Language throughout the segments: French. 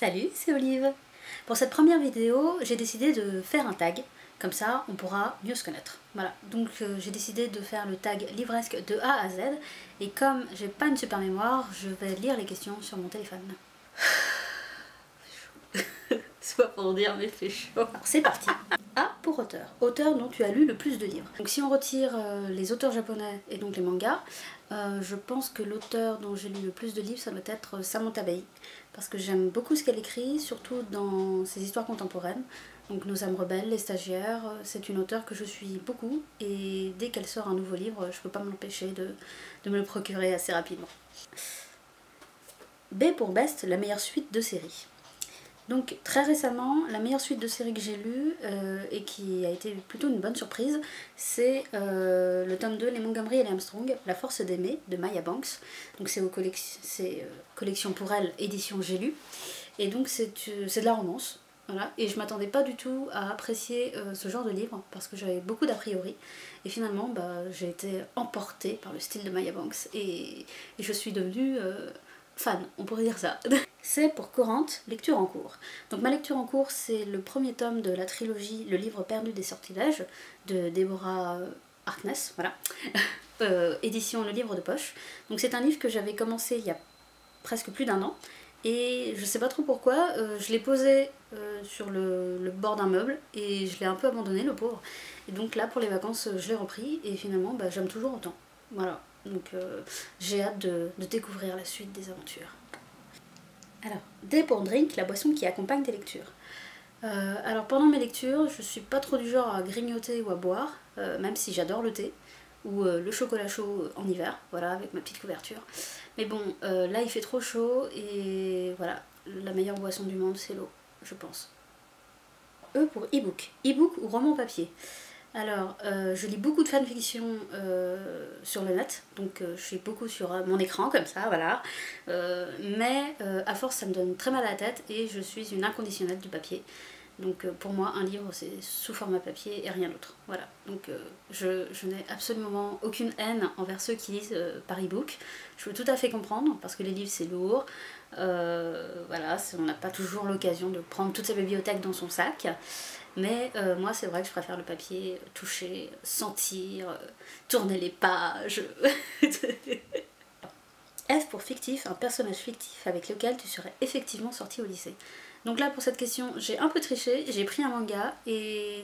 Salut, c'est Olive. Pour cette première vidéo, j'ai décidé de faire un tag, comme ça on pourra mieux se connaître. Voilà, donc j'ai décidé de faire le tag livresque de A à Z, et comme j'ai pas une super mémoire, je vais lire les questions sur mon téléphone. C'est pas pour dire, mais fait chaud. Alors c'est parti. A pour auteur. Auteur dont tu as lu le plus de livres. Donc si on retire les auteurs japonais et donc les mangas, je pense que l'auteur dont j'ai lu le plus de livres, ça doit être Samantha Bai. Parce que j'aime beaucoup ce qu'elle écrit, surtout dans ses histoires contemporaines. Donc Nos âmes rebelles, Les stagiaires, c'est une auteure que je suis beaucoup. Et dès qu'elle sort un nouveau livre, je peux pas m'empêcher de me le procurer assez rapidement. B pour Best, la meilleure suite de série. Donc très récemment, la meilleure suite de série que j'ai lue et qui a été plutôt une bonne surprise, c'est le tome 2, Les Montgomery et les Armstrong, La force d'aimer de Maya Banks. Donc c'est Collection pour elle, édition J'ai lu. Et donc c'est de la romance. Voilà. Et je m'attendais pas du tout à apprécier ce genre de livre parce que j'avais beaucoup d'a priori. Et finalement, j'ai été emportée par le style de Maya Banks et je suis devenue fan, on pourrait dire ça. C'est pour Corrente, lecture en cours. Donc ma lecture en cours, c'est le premier tome de la trilogie Le livre perdu des sortilèges de Deborah Harkness, voilà. Édition Le livre de poche. Donc c'est un livre que j'avais commencé il y a presque plus d'un an. Et je sais pas trop pourquoi, je l'ai posé sur le bord d'un meuble et je l'ai un peu abandonné, le pauvre. Et donc là, pour les vacances, je l'ai repris et finalement, j'aime toujours autant. Voilà. Donc j'ai hâte de découvrir la suite des aventures. Alors, D pour Drink, la boisson qui accompagne tes lectures. Alors pendant mes lectures, je suis pas trop du genre à grignoter ou à boire, même si j'adore le thé, ou le chocolat chaud en hiver, voilà, avec ma petite couverture. Mais bon, là il fait trop chaud et voilà, la meilleure boisson du monde c'est l'eau, je pense. E pour e-book. E-book ou roman papier. Alors, je lis beaucoup de fanfiction sur le net, donc je suis beaucoup sur mon écran comme ça, voilà. Mais à force, ça me donne très mal à la tête et je suis une inconditionnelle du papier. Donc pour moi, un livre, c'est sous format papier et rien d'autre. Voilà. Donc je n'ai absolument aucune haine envers ceux qui lisent par e-book. Je peux tout à fait comprendre, parce que les livres, c'est lourd. Voilà, on n'a pas toujours l'occasion de prendre toute sa bibliothèque dans son sac. Mais moi c'est vrai que je préfère le papier, toucher, sentir, tourner les pages. F pour fictif, un personnage fictif avec lequel tu serais effectivement sorti au lycée. Donc là pour cette question j'ai un peu triché, j'ai pris un manga et...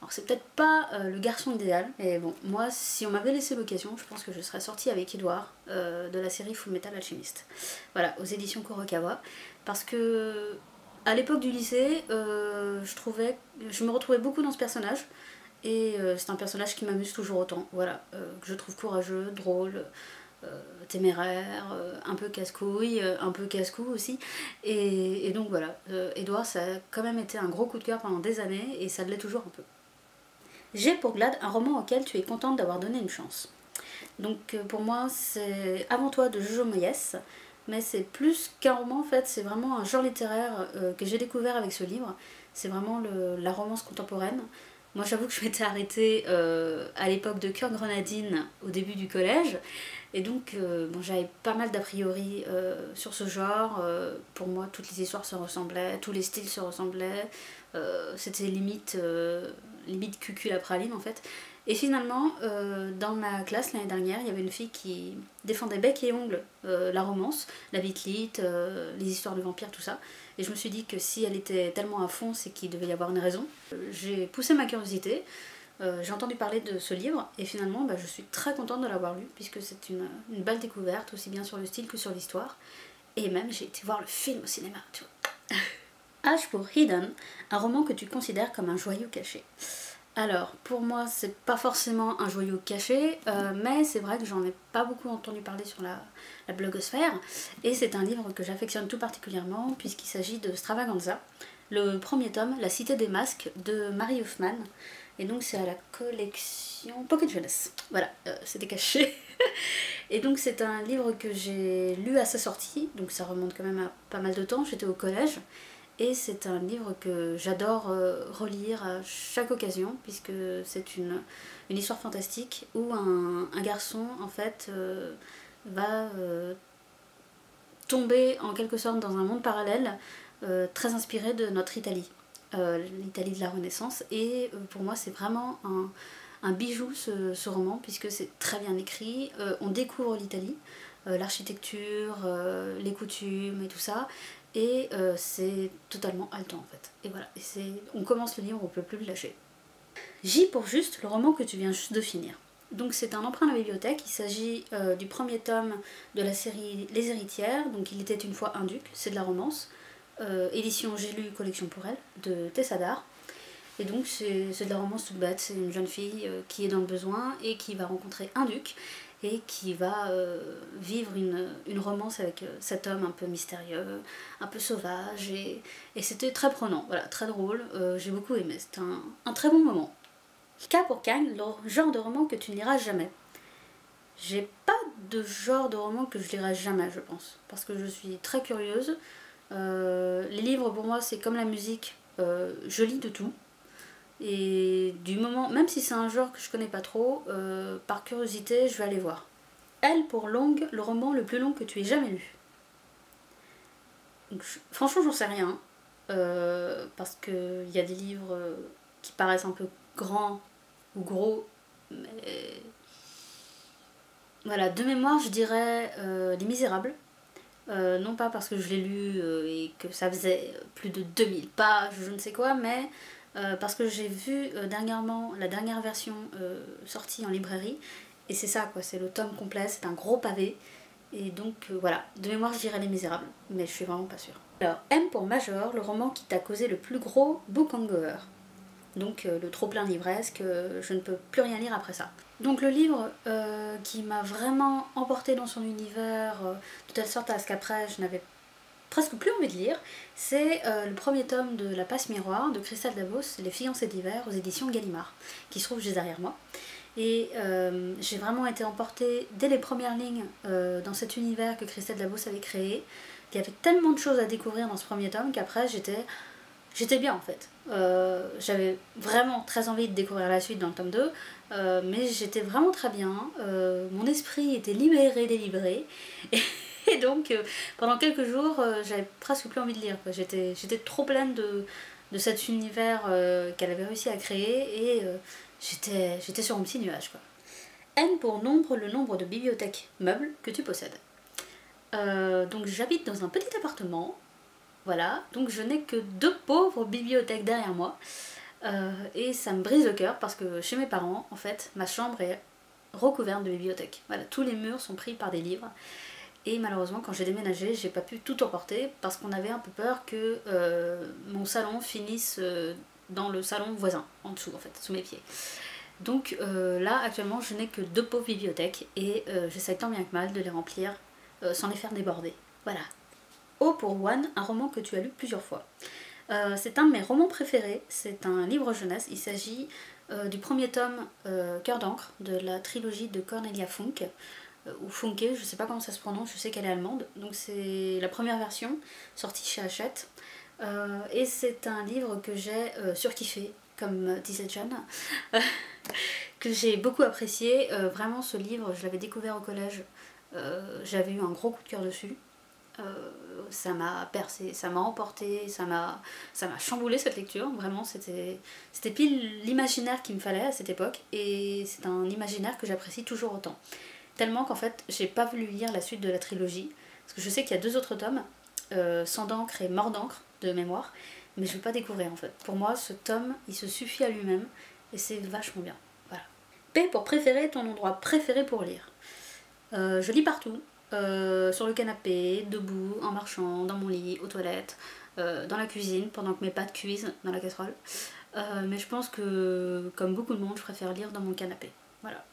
Alors c'est peut-être pas le garçon idéal, mais bon, moi si on m'avait laissé l'occasion, je pense que je serais sortie avec Edouard de la série Fullmetal Alchemist. Voilà, aux éditions Kurokawa, parce que... À l'époque du lycée, je me retrouvais beaucoup dans ce personnage et c'est un personnage qui m'amuse toujours autant, voilà, que je trouve courageux, drôle, téméraire, un peu casse-couille, un peu casse-cou aussi, et donc voilà, Edouard ça a quand même été un gros coup de cœur pendant des années et ça l'est toujours un peu. J'ai pour Glad un roman auquel tu es contente d'avoir donné une chance. Donc pour moi c'est Avant toi de Jojo Moyes. Mais c'est plus qu'un roman en fait, c'est vraiment un genre littéraire que j'ai découvert avec ce livre. C'est vraiment la romance contemporaine. Moi j'avoue que je m'étais arrêtée à l'époque de Cœur Grenadine au début du collège. Et donc bon, j'avais pas mal d'a priori sur ce genre. Pour moi toutes les histoires se ressemblaient, tous les styles se ressemblaient. C'était limite cucul à praline en fait. Et finalement, dans ma classe l'année dernière, il y avait une fille qui défendait bec et ongle la romance, la Beat-Lit, les histoires de vampires, tout ça. Et je me suis dit que si elle était tellement à fond, c'est qu'il devait y avoir une raison. J'ai poussé ma curiosité, j'ai entendu parler de ce livre, et finalement je suis très contente de l'avoir lu, puisque c'est une belle découverte, aussi bien sur le style que sur l'histoire. Et même j'ai été voir le film au cinéma, tu vois. H pour Hidden, un roman que tu considères comme un joyau caché. Alors, pour moi, c'est pas forcément un joyau caché, mais c'est vrai que j'en ai pas beaucoup entendu parler sur la blogosphère, et c'est un livre que j'affectionne tout particulièrement, puisqu'il s'agit de Stravaganza, le premier tome, La Cité des Masques, de Marie Hoffman, et donc c'est à la collection Pocket Jeunesse. Voilà, c'était caché. Et donc c'est un livre que j'ai lu à sa sortie, donc ça remonte quand même à pas mal de temps, j'étais au collège. Et c'est un livre que j'adore relire à chaque occasion, puisque c'est une histoire fantastique où un garçon en fait va tomber en quelque sorte dans un monde parallèle très inspiré de notre Italie, l'Italie de la Renaissance, et pour moi c'est vraiment un bijou ce roman, puisque c'est très bien écrit, on découvre l'Italie, l'architecture, les coutumes et tout ça, et c'est totalement haletant en fait. Et voilà, on commence le livre, on peut plus le lâcher. J pour juste, le roman que tu viens juste de finir. Donc c'est un emprunt à la bibliothèque, il s'agit du premier tome de la série Les Héritières, donc Il était une fois un duc, c'est de la romance, édition J'ai lu, collection pour elle, de Tessa Dare. Et donc c'est de la romance toute bête, c'est une jeune fille qui est dans le besoin et qui va rencontrer un duc et qui va vivre une romance avec cet homme un peu mystérieux, un peu sauvage, et c'était très prenant, voilà, très drôle, j'ai beaucoup aimé, c'était un très bon moment. K pour Kang, le genre de roman que tu ne liras jamais. J'ai pas de genre de roman que je lirai jamais, je pense, parce que je suis très curieuse. Les livres pour moi c'est comme la musique, je lis de tout. Et du moment, même si c'est un genre que je connais pas trop, par curiosité je vais aller voir. L pour longue, le roman le plus long que tu aies jamais lu. Donc, franchement j'en sais rien, parce qu'il y a des livres qui paraissent un peu grands ou gros, mais voilà, de mémoire je dirais Les Misérables, non pas parce que je l'ai lu et que ça faisait plus de 2000 pages, je ne sais quoi, mais parce que j'ai vu dernièrement la dernière version sortie en librairie, et c'est ça quoi, c'est le tome complet, c'est un gros pavé, et donc voilà, de mémoire je dirais Les Misérables, mais je suis vraiment pas sûre. Alors M pour Major, le roman qui t'a causé le plus gros book hangover. Donc le trop-plein livresque, je ne peux plus rien lire après ça. Donc le livre qui m'a vraiment emporté dans son univers, de telle sorte à ce qu'après je n'avais presque plus envie de lire, c'est le premier tome de La Passe Miroir de Christelle Davos, Les Fiancées d'hiver, aux éditions Gallimard, qui se trouve juste derrière moi. Et j'ai vraiment été emportée dès les premières lignes dans cet univers que Christelle Davos avait créé. Il y avait tellement de choses à découvrir dans ce premier tome qu'après j'étais bien en fait. J'avais vraiment très envie de découvrir la suite dans le tome 2, mais j'étais vraiment très bien. Mon esprit était libéré, délivré. Et donc pendant quelques jours, j'avais presque plus envie de lire. J'étais trop pleine de cet univers qu'elle avait réussi à créer, et j'étais sur un petit nuage, quoi. N pour nombre, le nombre de bibliothèques meubles que tu possèdes. Donc j'habite dans un petit appartement. Voilà, donc je n'ai que 2 pauvres bibliothèques derrière moi, et ça me brise le cœur parce que chez mes parents, en fait, ma chambre est recouverte de bibliothèques. Voilà, tous les murs sont pris par des livres, et malheureusement quand j'ai déménagé, j'ai pas pu tout emporter parce qu'on avait un peu peur que mon salon finisse dans le salon voisin, en dessous en fait, sous mes pieds. Donc là, actuellement, je n'ai que 2 pauvres bibliothèques, et j'essaie tant bien que mal de les remplir sans les faire déborder. Voilà. O pour One, un roman que tu as lu plusieurs fois. C'est un de mes romans préférés, c'est un livre jeunesse, il s'agit du premier tome Cœur d'encre de la trilogie de Cornelia Funke, ou Funke, je sais pas comment ça se prononce, je sais qu'elle est allemande, donc c'est la première version sortie chez Hachette, et c'est un livre que j'ai surkiffé, comme disait Jeanne, que j'ai beaucoup apprécié. Vraiment ce livre, je l'avais découvert au collège, j'avais eu un gros coup de cœur dessus. Ça m'a percé, ça m'a emporté, ça m'a chamboulé cette lecture, vraiment c'était pile l'imaginaire qu'il me fallait à cette époque, et c'est un imaginaire que j'apprécie toujours autant. Tellement qu'en fait j'ai pas voulu lire la suite de la trilogie, parce que je sais qu'il y a 2 autres tomes, Sang d'encre et Mort d'encre de mémoire, mais je veux pas découvrir en fait. Pour moi ce tome il se suffit à lui-même, et c'est vachement bien. Voilà. P pour préférer, ton endroit préféré pour lire. Je lis partout. Sur le canapé, debout, en marchant, dans mon lit, aux toilettes, dans la cuisine, pendant que mes pâtes cuisent dans la casserole. Mais je pense que, comme beaucoup de monde, je préfère lire dans mon canapé. Voilà.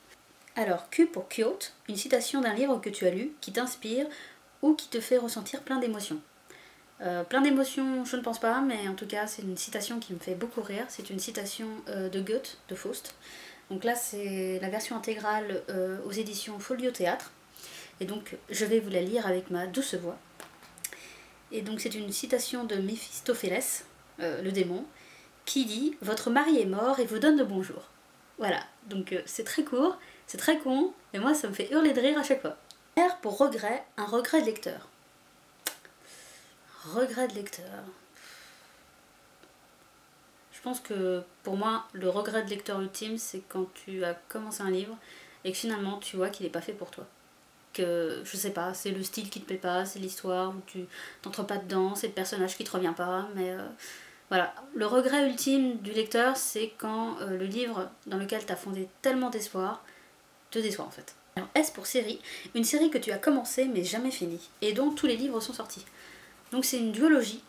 Alors, Q pour quote, une citation d'un livre que tu as lu, qui t'inspire ou qui te fait ressentir plein d'émotions. Plein d'émotions, je ne pense pas, mais en tout cas, c'est une citation qui me fait beaucoup rire. C'est une citation de Goethe, de Faust. Donc là, c'est la version intégrale aux éditions Folio Théâtre. Et donc je vais vous la lire avec ma douce voix. Et donc c'est une citation de Méphistophélès, le démon, qui dit « Votre mari est mort et vous donne le bonjour ». Voilà, donc c'est très court, c'est très con, mais moi ça me fait hurler de rire à chaque fois. R pour regret, un regret de lecteur. Regret de lecteur. Je pense que pour moi, le regret de lecteur ultime, c'est quand tu as commencé un livre et que finalement tu vois qu'il n'est pas fait pour toi. Que, je sais pas, c'est le style qui te plaît pas, c'est l'histoire où tu t'entres pas dedans, c'est le personnage qui te revient pas, mais voilà. Le regret ultime du lecteur, c'est quand le livre dans lequel tu as fondé tellement d'espoir te déçoit en fait. Alors S pour série, une série que tu as commencé mais jamais finie, et dont tous les livres sont sortis. Donc c'est une duologie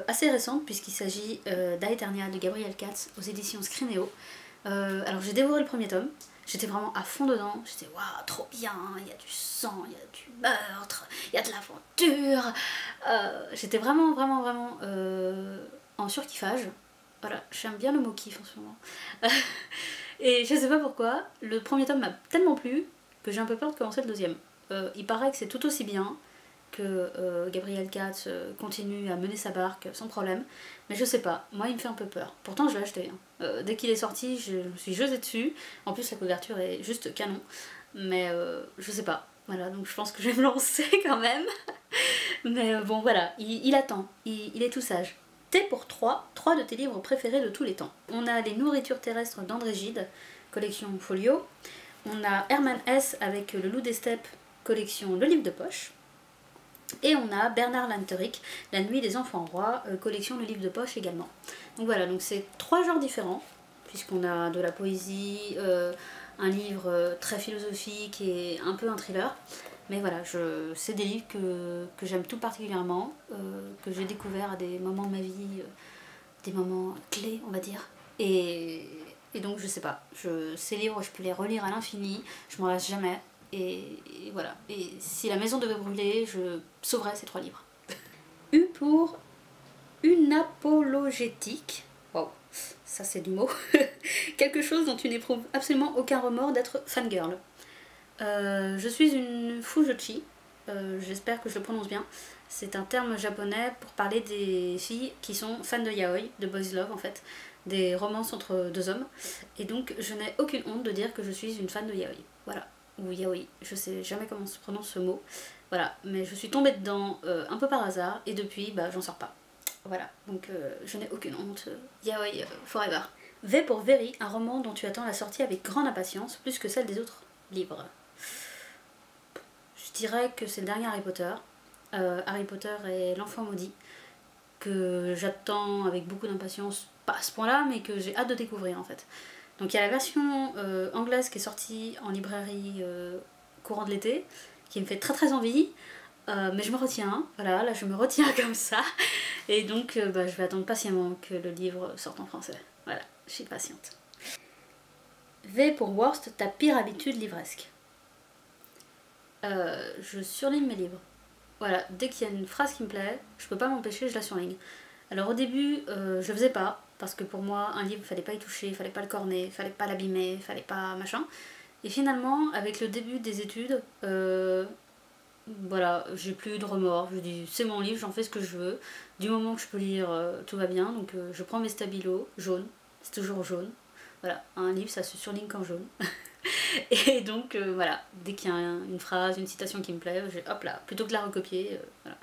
assez récente puisqu'il s'agit d'Aeternia de Gabriel Katz aux éditions Scrinéo. Alors j'ai dévoré le premier tome, j'étais vraiment à fond dedans, j'étais waouh trop bien, il y a du sang, il y a du meurtre, il y a de l'aventure. J'étais vraiment en surkiffage. Voilà, j'aime bien le mot kiff en ce moment. Et je sais pas pourquoi, le premier tome m'a tellement plu que j'ai un peu peur de commencer le deuxième. Il paraît que c'est tout aussi bien, que Gabriel Katz continue à mener sa barque sans problème, mais je sais pas, moi il me fait un peu peur. Pourtant je l'ai acheté, hein. Dès qu'il est sorti, je me suis jetée dessus. En plus la couverture est juste canon, mais je sais pas. Voilà, donc je pense que je vais me lancer quand même. Mais bon voilà, il attend, il est tout sage. T pour 3 de tes livres préférés de tous les temps. On a Les Nourritures terrestres d'André Gide, collection Folio. On a Herman Hesse avec Le Loup des Steppes, collection Le Livre de Poche. Et on a Bernard Lanteric, La Nuit des Enfants Rois, collection Le Livre de Poche également. Donc voilà, donc c'est 3 genres différents, puisqu'on a de la poésie, un livre très philosophique et un peu un thriller. Mais voilà, c'est des livres que j'aime tout particulièrement, que j'ai découvert à des moments de ma vie, des moments clés, on va dire. Et donc je sais pas, ces livres je peux les relire à l'infini, je m'en lasse jamais. Et voilà, et si la maison devait brûler, je sauverais ces 3 livres. U pour unapologétique. Wow, ça c'est du mot. Quelque chose dont tu n'éprouves absolument aucun remords d'être fangirl. Je suis une fujoshi, j'espère que je le prononce bien. C'est un terme japonais pour parler des filles qui sont fans de yaoi, de boys love en fait, des romances entre 2 hommes. Et donc je n'ai aucune honte de dire que je suis une fan de yaoi. Voilà. Ou yaoi, je sais jamais comment se prononce ce mot. Voilà, mais je suis tombée dedans un peu par hasard et depuis, bah j'en sors pas. Voilà, donc je n'ai aucune honte. Yaoi forever. V pour Very, un roman dont tu attends la sortie avec grande impatience, plus que celle des autres livres. Je dirais que c'est le dernier Harry Potter. Harry Potter et l'enfant maudit, que j'attends avec beaucoup d'impatience, pas à ce point-là, mais que j'ai hâte de découvrir en fait. Donc il y a la version anglaise qui est sortie en librairie courant de l'été, qui me fait très envie, mais je me retiens, voilà, là je me retiens comme ça, et donc je vais attendre patiemment que le livre sorte en français. Voilà, je suis patiente. V pour Worst, ta pire habitude livresque. Je surligne mes livres. Voilà, dès qu'il y a une phrase qui me plaît, je peux pas m'empêcher, je la surligne. Alors au début, je le faisais pas, parce que pour moi, un livre, fallait pas y toucher, fallait pas le corner, fallait pas l'abîmer, fallait pas machin. Et finalement, avec le début des études, voilà, j'ai plus de remords. Je dis, c'est mon livre, j'en fais ce que je veux. Du moment que je peux lire, tout va bien. Donc je prends mes stabilos jaunes, c'est toujours jaune. Voilà, un livre, ça se surligne quand jaune. Et donc voilà, dès qu'il y a une phrase, une citation qui me plaît, hop là, plutôt que de la recopier, voilà.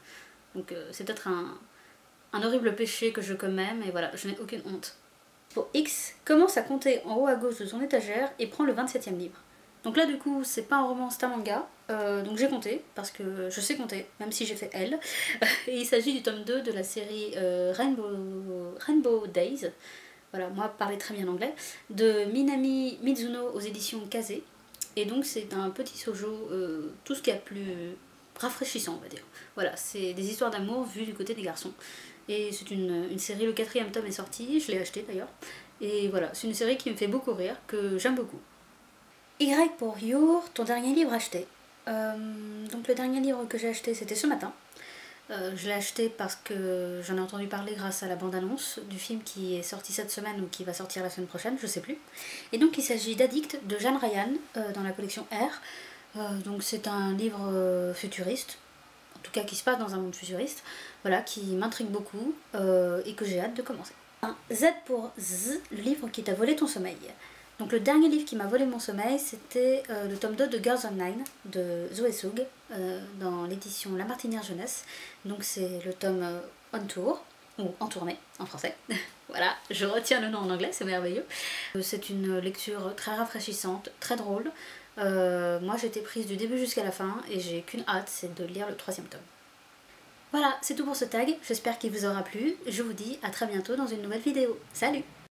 Donc c'est peut-être un horrible péché que je commets, mais voilà, je n'ai aucune honte. Pour X, commence à compter en haut à gauche de ton étagère et prends le 27e livre. Donc là du coup c'est pas un roman, c'est un manga, donc j'ai compté, parce que je sais compter, même si j'ai fait L. Et il s'agit du tome 2 de la série Rainbow Days, voilà, moi parler très bien anglais, de Minami Mizuno aux éditions Kaze. Et donc c'est un petit shoujo, tout ce qu'il y a de plus rafraîchissant on va dire. Voilà, c'est des histoires d'amour vues du côté des garçons. Et c'est une série, le 4e tome est sorti, je l'ai acheté d'ailleurs. Et voilà, c'est une série qui me fait beaucoup rire, que j'aime beaucoup. Y pour Your, ton dernier livre acheté. Donc le dernier livre que j'ai acheté c'était ce matin. Je l'ai acheté parce que j'en ai entendu parler grâce à la bande-annonce du film qui est sorti cette semaine ou qui va sortir la semaine prochaine, je sais plus. Et donc il s'agit d'Addict de Jeanne Ryan dans la collection R. Donc c'est un livre futuriste, en tout cas qui se passe dans un monde futuriste, voilà, qui m'intrigue beaucoup et que j'ai hâte de commencer. Z pour Z, le livre qui t'a volé ton sommeil. Donc le dernier livre qui m'a volé mon sommeil, c'était le tome 2 de Girls Online de Zoé Soug, dans l'édition La Martinière Jeunesse. Donc c'est le tome On Tour. ou En tournée en français. Voilà, je retiens le nom en anglais, c'est merveilleux. C'est une lecture très rafraîchissante, très drôle. Moi j'étais prise du début jusqu'à la fin et j'ai qu'une hâte, c'est de lire le 3e tome. Voilà, c'est tout pour ce tag, j'espère qu'il vous aura plu. Je vous dis à très bientôt dans une nouvelle vidéo. Salut!